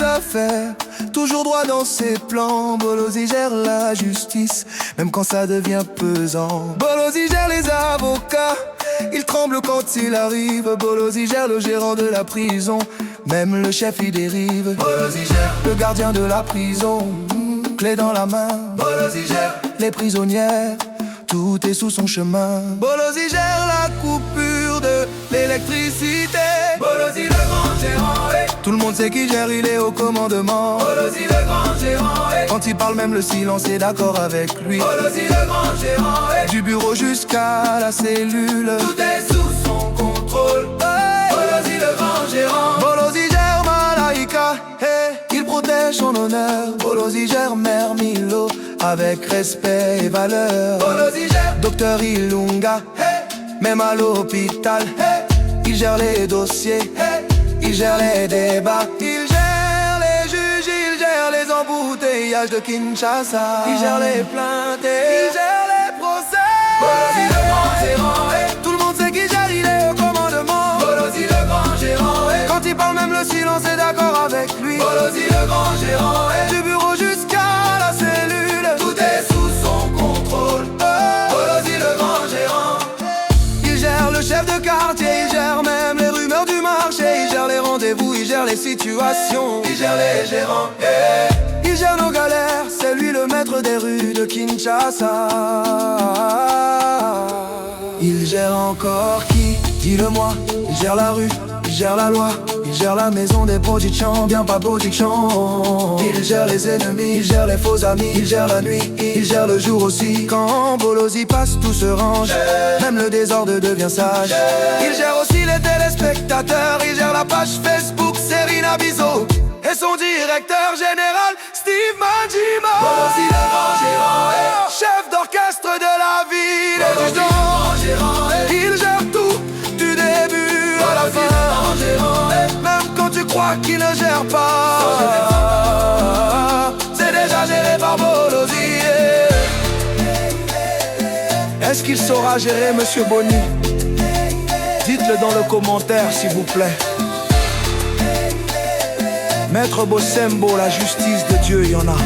affaires, toujours droit dans ses plans. Bolozi gère la justice, même quand ça devient pesant. Bolozi gère les avocats, il tremble quand il arrive. Bolozi gère le gérant de la prison, même le chef y dérive. Bolozi gère le gardien de la prison, clé dans la main. Bolozi gère les prisonnières, tout est sous son chemin. Bolozi gère la coupure de l'électricité. Bolozi le grand gérant, hey. Tout le monde sait qui gère, il est au commandement. Bolozi le grand gérant, hey. Quand il parle, même le silence est d'accord avec lui. Bolozi le grand gérant, hey. Du bureau jusqu'à la cellule, tout est sous son contrôle, hey. Bolozi le grand gérant. Bolozi gère Malaika, hey. Il protège son honneur. Bolozi gère Mère Milo avec respect et valeur. Bolozi gère Docteur Ilunga, hey. Même à l'hôpital, hey. Il gère les dossiers, hey. Il gère les débats, il gère les juges, il gère les embouteillages de Kinshasa. Il gère les plaintes, il gère les procès. Bolozi le grand gérant, hey. Tout le monde sait qu'il gère, il est au commandement. Bolozi le grand gérant, hey. Quand il parle, même le silence est d'accord avec lui. Bolozi le grand gérant, hey. Du bureau jusqu'à la cellule, tout est sous son contrôle, hey. Bolozi le grand gérant. Il gère le chef de quartier, il gère même les rumeurs du marché. Il gère les rendez-vous, il gère les situations, il gère les gérants, yeah. Il gère nos galères, c'est lui le maître des rues de Kinshasa. Il gère encore qui? Dis-le-moi. Il gère la rue, il gère la loi, il gère la maison des productions, bien pas production. Il gère les ennemis, il gère les faux amis, il gère la nuit, il gère le jour aussi. Quand Bolozi passe, tout se range, même le désordre devient sage. Il gère aussi les téléspectateurs, il gère la page Facebook Serena Bizo et son directeur général Steve Manjima. Bolozi le grand gérant, hey. Chef d'orchestre de la ville et du temps, hey. Il gère tout du début à la fin. Même quand tu crois qu'il ne gère pas, c'est déjà géré par Bolozi. Est-ce qu'il saura gérer Monsieur Boni? Dites-le dans le commentaire s'il vous plaît. Maître Bossembo, la justice de Dieu, il y en a.